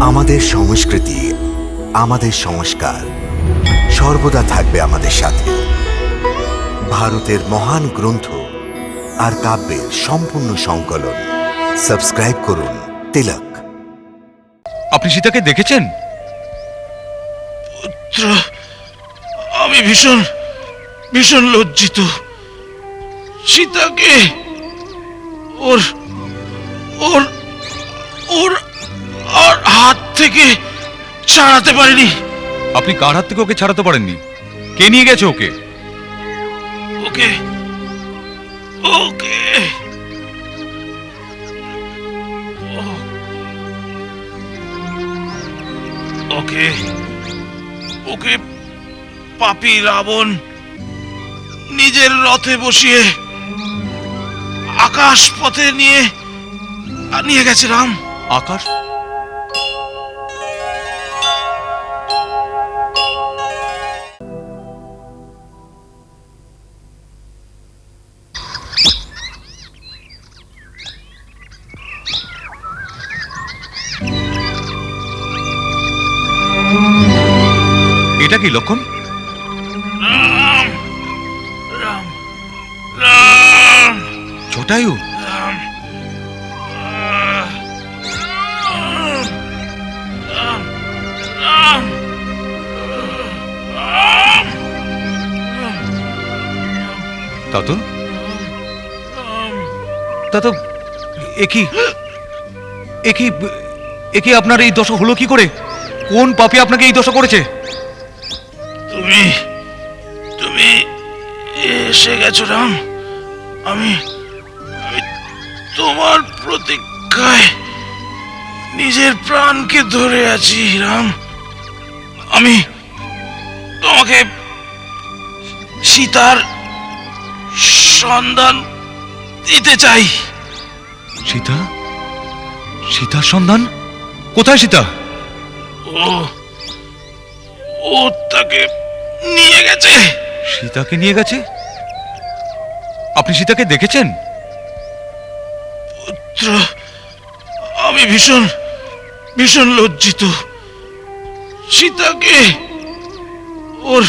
আমাদের সংস্কৃতি, আমাদের সংস্কার সর্বদা থাকবে আমাদের সাথে। ভারতের মহান গ্রন্থ আর কাব্যের সম্পূর্ণ সংকলন। সাবস্ক্রাইব করুন তিলক। আপনি সীতাকে দেখেছেন? পুত্র, আমি ভীষণ লজ্জিত। সীতাকে ওর ওর ওর আর হাত থেকে ছাড়াতে পারিনি। আপনি কার হাত থেকে ওকে ছাড়াতে পারেননি? কে নিয়ে গেছে ওকে? ওকে ওকে ওকে ওকে পাপী রাবণ নিজের রথে বসিয়ে আকাশ পথে নিয়ে গেছে রাম। আকাশ? এটা কি লক্ষণ? রাম রাম রাম জটায়ু? রাম রাম রাম রাম তা তো একই আপনার এই দশা হলো কি করে? কোন পাপী আপনাকে এই দশা করেছে? তুমি এসে গেছো রাম। আমি তোমার প্রতীক্ষায় নিজের প্রাণকে ধরে আছি রাম। আমি তোমাকে সীতার সন্ধান দিতে চাই। সীতার সন্ধান? কোথায় সীতা? ও তাকে নিয়ে গেছে। সীতাকে নিয়ে গেছে? আপনি সীতাকে দেখেছেন? পুত্র, আমি ভীষণ লজ্জিত। সীতাকে ওর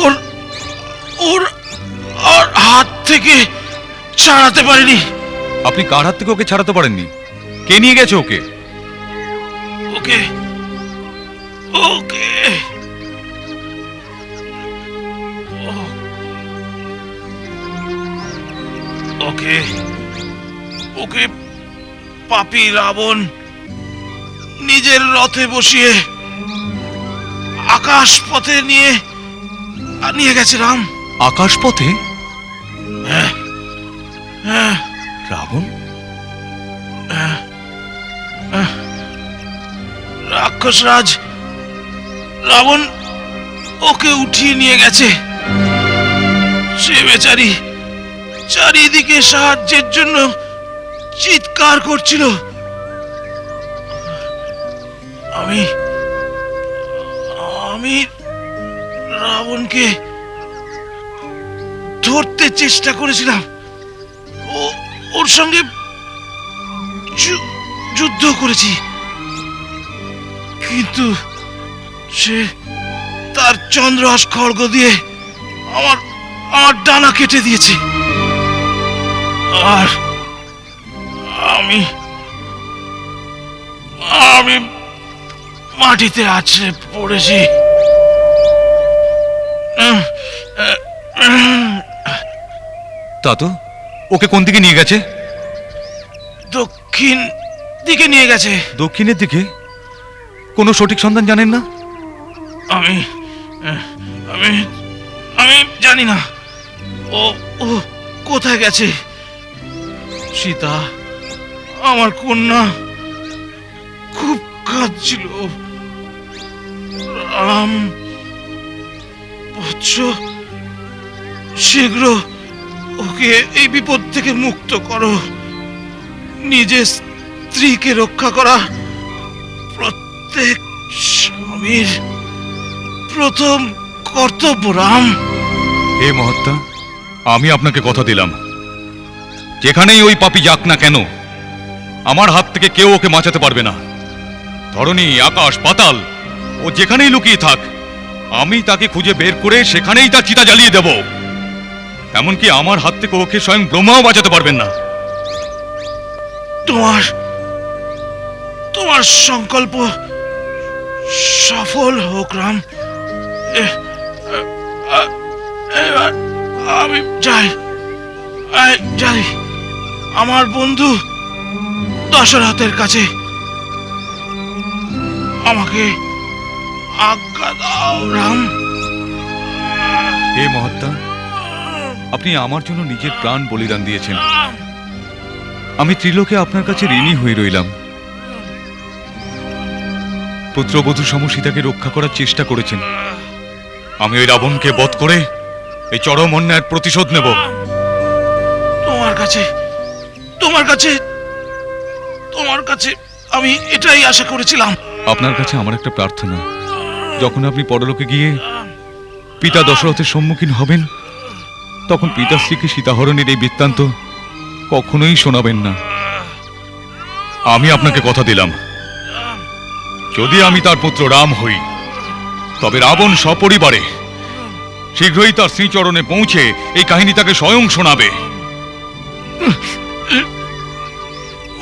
ওর ওর আর হাত থেকে ছাড়াতে পারিনি। আপনি কার হাত থেকে ওকে ছাড়াতে পারেননি? কে নিয়ে গেছে ওকে? ওকে ওকে ওকে ওকে পাপী রাবণ নিজের রথে বসিয়ে আকাশ পথে নিয়ে গেছে রাম। আকাশ পথে? হ্যাঁ হ্যাঁ রাবণ? রাক্ষসরাজ রাবণ ওকে উঠিয়ে নিয়ে গেছে। সে বেচারি চারিদিকে সাহায্যের জন্য চিৎকার করছিল। আমি আমি রাবণকে ধরতে চেষ্টা করেছিলাম। ওর সঙ্গে যুদ্ধ করেছি, কিন্তু সে তার চন্দ্রহাস খড়গ দিয়ে আমার ডানা কেটে দিয়েছে। আর আমি মাটিতে আছড়ে পড়েছি। তা তো ওকে কোন দিকে নিয়ে গেছে? দক্ষিণ দিকে নিয়ে গেছে। দক্ষিণের দিকে? কোনো সঠিক সন্ধান জানেন না? আমি আমি আমি জানি না ও ও কোথায় গেছে। সীতা, আমার কন্যা, খুব কাঁদছিল। রাম, বৎস, শীঘ্র ওকে এই বিপদ থেকে মুক্ত করো। নিজের স্ত্রীকে রক্ষা করা প্রত্যেক স্বামীর প্রথম কর্তব্য রাম। হে মহাত্মা, আমি আপনাকে কথা দিলাম, যেখানেই ওই পাপী যাক না কেন, আমার হাত থেকে কেউ ওকে বাঁচাতে পারবে না। ধরণী, আকাশ, পাতাল, ও যেখানেই লুকিয়ে থাক, আমি তাকে খুঁজে বের করে সেখানেই তার চিতা জ্বালিয়ে দেব। এমনকি আমার হাত থেকে ওকে স্বয়ং ব্রহ্মাও বাঁচাতে পারবেন না। তোমার তোমার সংকল্প সফল হোক রাম। এবার আমি যাই আমার বন্ধু দশরথের কাছে। আমাকে আজ্ঞা দাও রাম। হে মহাত্মা, আপনি আমার জন্য নিজের প্রাণ বলিদান দিয়েছেন। আমি ত্রিলোকে আপনার কাছে ঋণী হয়ে রইলাম। পুত্রবধূ সম সীতাকে রক্ষা করার চেষ্টা করেছেন। আমি ওই রাবণকে বধ করে এই চরম অন্যায়ের প্রতিশোধ নেব। তোমার কাছে আমি এটাই আশা করেছিলাম। আপনার কাছে আমার একটা প্রার্থনা, যখন আপনি পরলোকে গিয়ে পিতা দশরথের সম্মুখীন হবেন, তখন পিতাশ্রীকে সীতাহরণের এই বৃত্তান্ত কখনোই শোনাবেন না। আমি আপনাকে কথা দিলাম, যদি আমি তার পুত্র রাম হই, তবে রাবণ সপরিবারে শীঘ্রই তার শ্রীচরণে পৌঁছে এই কাহিনী তাকে স্বয়ং শোনাবে।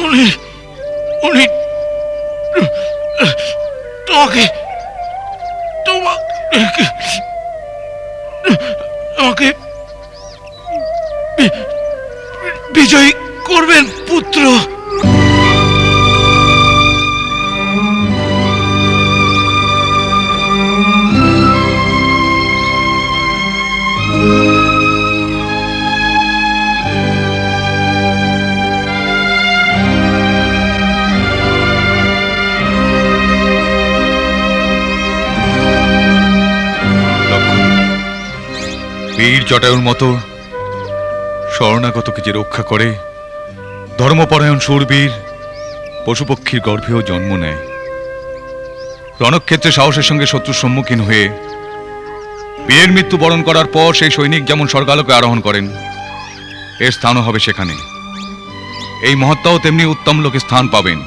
উনি উনি তোমাকে তোমাকে আমাকে বিজয়ী করবেন পুত্র। বীর জটায়ুর মতো শরণাগতকে যে রক্ষা করে, ধর্মপরায়ণ শূরবীর পশুপক্ষীর গর্ভেও জন্ম নেয়। রণক্ষেত্রে সাহসের সঙ্গে শত্রুর সম্মুখীন হয়ে বীরের মৃত্যু বরণ করার পর সেই সৈনিক যেমন স্বর্গালোকে আরোহণ করেন, এর স্থানও হবে সেখানে। এই মহাত্মাও তেমনি উত্তম লোকে স্থান পাবেন।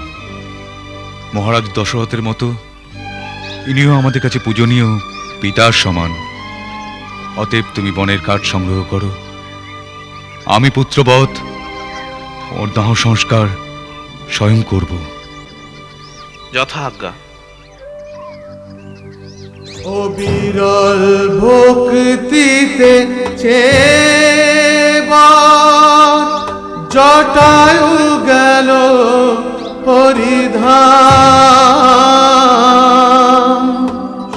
মহারাজ দশরথের মতো ইনিও আমাদের কাছে পূজনীয় পিতার সমান। অতএব তুমি বনের কাঠ সংগ্রহ করো, আমি পুত্রবৎ ওর দাহ সংস্কার স্বয়ং করব। যথা আজ্ঞা। ও বিরল ভক্তিতে চেবার জটায়ু গেল হরিধাম।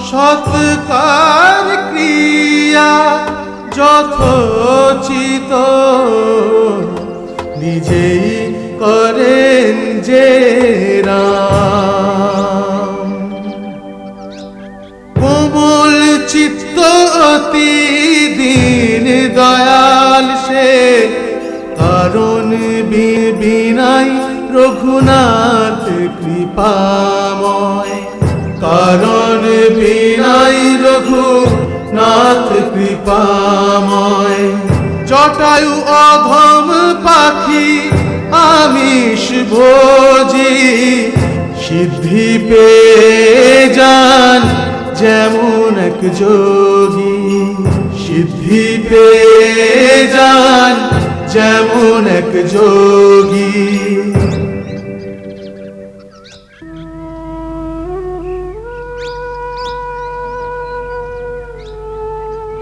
সৎকার ক্রিয়া যথোচিত নিজেই করেন যে রাম। কোমল চিত্ত অতি দীন দয়াল সে, কারণ বিনাই রঘুনাথ কৃপাময়। কারণ বিনাই রঘুনাথ কৃপাময়। জটায়ু অধম পাখি আমিষ ভোজি, সিদ্ধি পেয়ে যান যেমন এক যোগী। সিদ্ধি পেয়ে যান যেমন এক যোগী।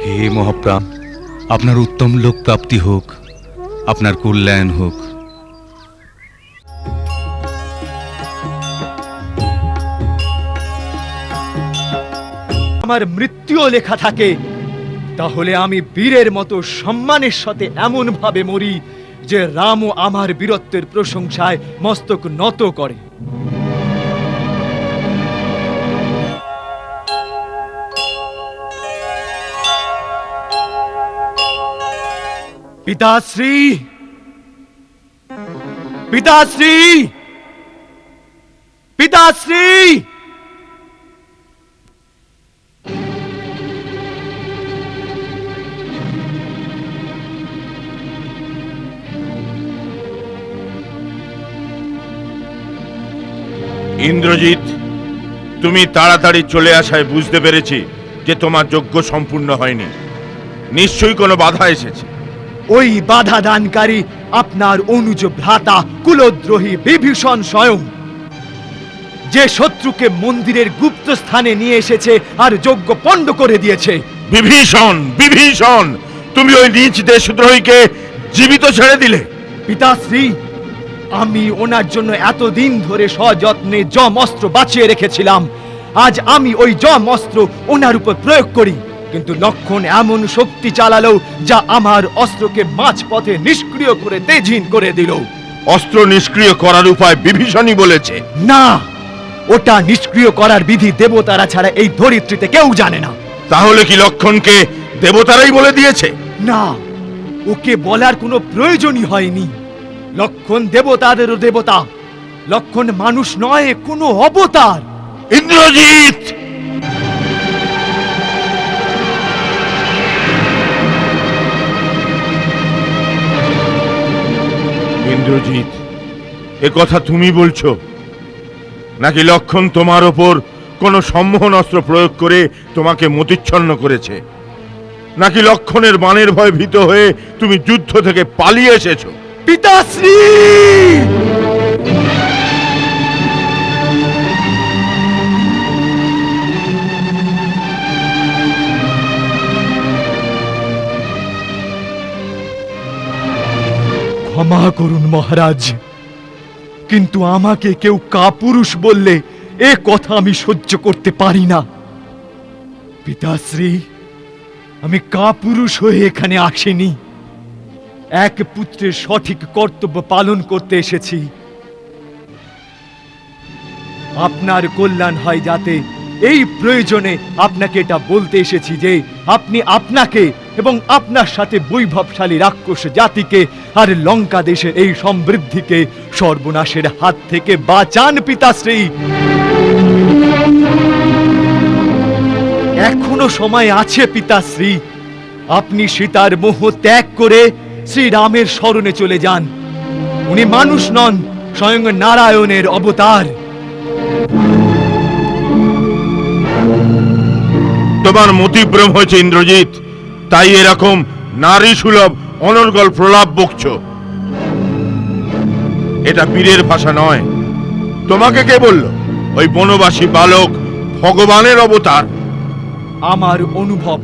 হে মহাপ্রাণ, আপনার উত্তম লোক প্রাপ্তি হোক, আপনার কল্যাণ হোক। আমার মৃত্যুও লেখা থাকে, তাহলে আমি বীরের মতো সম্মানের সাথে এমন ভাবে মরি যে রামও আমার বীরত্বের প্রশংসায় মস্তক নত করে। পিতাশ্রী, পিতাশ্রী, পিতাশ্রী! ইন্দ্রজিৎ তুমি তাড়াতাড়ি চলে আসায় বুঝতে পেরেছি যে তোমার যজ্ঞ সম্পূর্ণ হয়নি। নিশ্চয়ই কোনো বাধা এসেছে। ওই বাধা দানকারী আপনার অনুজ ভ্রাতা কুলদ্রোহী বিভীষণ স্বয়ং, যে শত্রুকে মন্দিরের গুপ্ত স্থানে নিয়ে এসেছে আর যজ্ঞ পণ্ড করে দিয়েছে। বিভীষণ, বিভীষণ, তুমি ওই নিজ দেশদ্রোহীকে জীবিত ছেড়ে দিলে? পিতাশ্রী, আমি ওনার জন্য এতদিন ধরে সযত্নে যম অস্ত্র বাঁচিয়ে রেখেছিলাম। আজ আমি ওই যম অস্ত্র ওনার উপর প্রয়োগ করি, কিন্তু লক্ষণ এমন শক্তি চালালো যা আমার অস্ত্রকে মাঝপথে নিষ্ক্রিয় করে তেজহীন করে দিল। অস্ত্র নিষ্ক্রিয় করার উপায় বিভীষণই বলেছে। না, ওটা নিষ্ক্রিয় করার বিধি দেবতারা ছাড়া এই ধরিত্রীতে কেউ জানে না। তাহলে কি লক্ষণকে দেবতারাই বলে দিয়েছে? না, ওকে বলার কোনো প্রয়োজনই হয়নি। লক্ষণ দেবতাদেরও দেবতা। লক্ষণ মানুষ নয়, কোনো অবতার। ইন্দ্রজিৎ! ইন্দ্রজিৎ, এ কথা তুমি বলছো? নাকি লক্ষণ তোমার ওপর কোনো সম্মোহন অস্ত্র প্রয়োগ করে তোমাকে মতিচ্ছন্ন করেছে? নাকি লক্ষণের বাণের ভয়ে ভীত হয়ে তুমি যুদ্ধ থেকে পালিয়ে এসেছো? পিতাশ্রী! ক্ষমা করুন মহারাজ, কিন্তু আমাকে কেউ কাপুরুষ বললে এ কথা আমি সহ্য করতে পারি না। পিতাশ্রী, আমি কাপুরুষ হয়ে এখানে আসিনি। এক পুত্রের সঠিক কর্তব্য পালন করতে এসেছি। আপনার কল্যাণ হয় যাতে, এই প্রয়োজনে আপনাকে এটা বলতে এসেছি যে আপনি আপনাকে এবং আপনার সাথে বৈভবশালী রাক্ষস জাতিকে আর লঙ্কা দেশের এই সমৃদ্ধিকে সর্বনাশের হাত থেকে বাঁচান পিতাশ্রী। এখনো সময় আছে পিতাশ্রী। আপনি সীতার মোহ ত্যাগ করে শ্রীরামের শরণে চলে যান। উনি মানুষ নন, স্বয়ং নারায়ণের অবতার। তোমার মতিভ্রম হয়েছে ইন্দ্রজিৎ, তাই এরকম নারী সুলভ অনর্গল প্রলাপ বকছো। এটা বীরের ভাষা নয়। তোমাকে কে বলল ওই বনবাসী বালক ভগবানের অবতার? আমার অনুভব।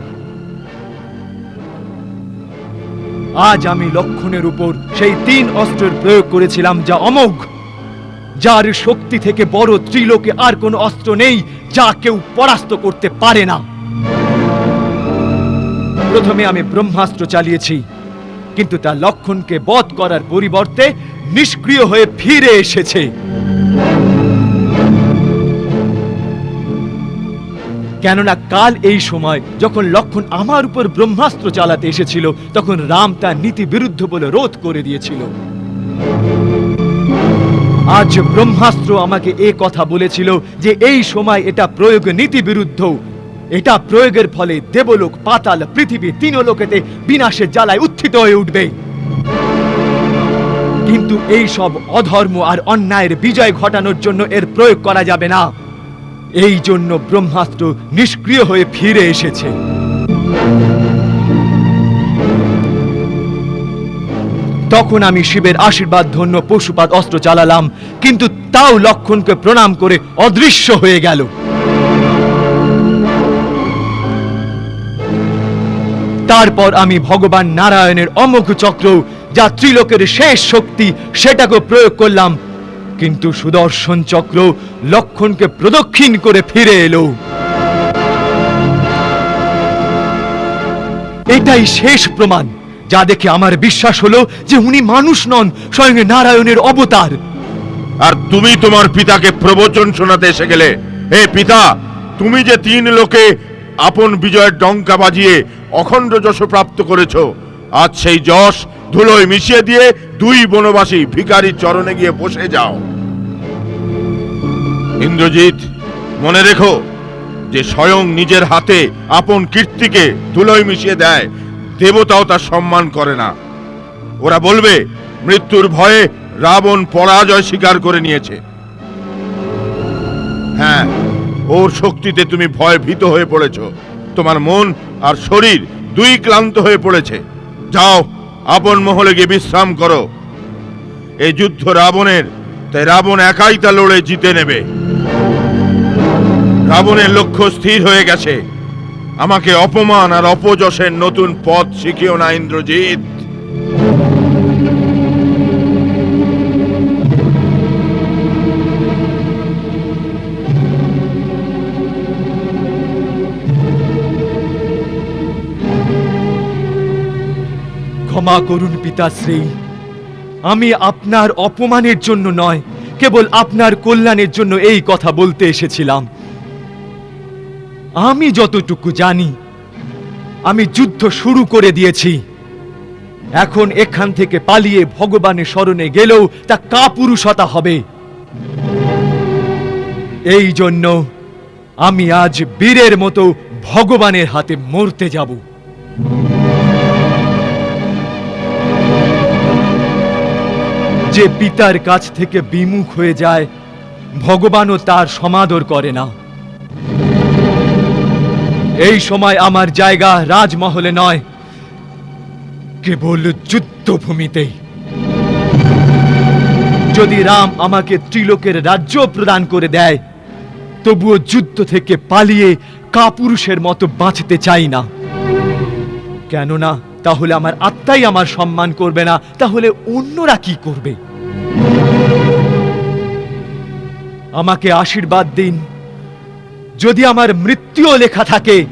আজ আমি লক্ষণের উপর সেই 3 অস্ত্রের প্রয়োগ করেছিলাম যা অমোঘ, যার শক্তি থেকে বড় ত্রিলোকে আর কোনো অস্ত্র নেই যা কেউ পরাস্ত করতে পারে না। প্রথমে আমি ব্রহ্মাস্ত্র চালিয়েছি, কিন্তু তা লক্ষণকে বধ করার পরিবর্তে নিষ্ক্রিয় হয়ে ফিরে এসেছে। কেননা কাল এই সময় যখন লক্ষণ আমার উপর ব্রহ্মাস্ত্র চালাতে এসেছিল, তখন রাম তার নীতি বিরুদ্ধ বলে রোধ করে দিয়েছিল। আজ ব্রহ্মাস্ত্র আমাকে এ কথা বলেছিল যে এই সময় এটা প্রয়োগ নীতি বিরুদ্ধ। এটা প্রয়োগের ফলে দেবলোক, পাতাল, পৃথিবী 3 লোকেতে বিনাশের জ্বালায় উত্থিত হয়ে উঠবে। কিন্তু এই সব অধর্ম আর অন্যায়ের বিজয় ঘটানোর জন্য এর প্রয়োগ করা যাবে না। এই জন্য ব্রহ্মাস্ত্র নিষ্ক্রিয় হয়ে ফিরে এসেছে। তখন আমি শিবের আশীর্বাদ ধন্য পশুপাত অস্ত্র চালালাম, কিন্তু তাও লক্ষণকে প্রণাম করে অদৃশ্য হয়ে গেল। তারপর আমি ভগবান নারায়ণের অমোঘ চক্র, যা ত্রিলোকের শেষ শক্তি, সেটাকে প্রয়োগ করলাম, কিন্তু সুদর্শন চক্র লক্ষণকে প্রদক্ষিণ করে ফিরে এলো। এটাই শেষ প্রমাণ, যা দেখে আমার বিশ্বাস হলো যে উনি মানুষ নন, স্বয়ং নারায়ণের অবতার। আর তুমি তোমার পিতাকে প্রবচন শোনাতে এসে গেলে। হে পিতা, তুমি যে 3 লোকে আপন বিজয়ের ডঙ্কা বাজিয়ে অখণ্ড যশ প্রাপ্ত করেছো, আজ সেই যশ ধুলোয় মিশিয়ে দিয়ে 2 বনবাসী ভিখারির চরণে গিয়ে বসে যাও। ইন্দ্রজিৎ, মনে রেখো যে স্বয়ং নিজের হাতে আপন কীর্তিকে ধুলোয় মিশিয়ে দেয়, দেবতাও তার সম্মান করে না। ওরা বলবে মৃত্যুর ভয়ে রাবণ পরাজয় স্বীকার করে নিয়েছে। হ্যাঁ, ওর শক্তিতে তুমি ভয় ভীত হয়ে পড়েছ। তোমার মন আর শরীর দুই ক্লান্ত হয়ে পড়েছে। যাও, আপন মহলে গিয়ে বিশ্রাম করো। এই যুদ্ধ রাবণের, তাই রাবণ একাই তা লড়ে জিতে নেবে। রাবণের লক্ষ্য স্থির হয়ে গেছে। আমাকে অপমান আর অপযশের নতুন পথ শিখিও না ইন্দ্রজিৎ। ক্ষমা করুন পিতাশ্রী, আমি আপনার অপমানের জন্য নয়, কেবল আপনার কল্যাণের জন্য এই কথা বলতে এসেছিলাম। আমি যতটুকু জানি, আমি যুদ্ধ শুরু করে দিয়েছি। এখন এখান থেকে পালিয়ে ভগবানের শরণে গেলেও তা কাপুরুষতা হবে। এই জন্য আমি আজ বীরের মতো ভগবানের হাতে মরতে যাব। যে পিতার কাছ থেকে বিমুখ হয়ে যায়, ভগবানও তার সমাদর করে না। এই সময় আমার জায়গা রাজমহলে নয়, কেবল যুদ্ধভূমিতেই। যদি রাম আমাকে ত্রিলোকের রাজ্য প্রদান করে দেয়, তবুও যুদ্ধ থেকে পালিয়ে কাপুরুষের মতো বাঁচতে চাই না। কেননা তাহলে আমার আত্মাই আমার সম্মান করবে না, তাহলে অন্যরা কি করবে? আমাকে আশীর্বাদ দিন। যদি আমার মৃত্যুও লেখা থাকে,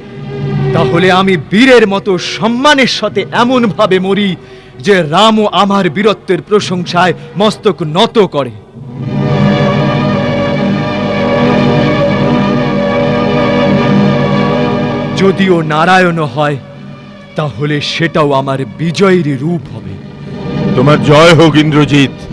তাহলে আমি বীরের মতো সম্মানের সাথে এমন ভাবে মরি যে রামও আমার বীরত্বের প্রশংসায় মস্তক নত করে। যদিও নারায়ণ হয়, তাহলে সেটাও আমার বিজয়েরই রূপ হবে। তোমার জয় হোক ইন্দ্রজিৎ।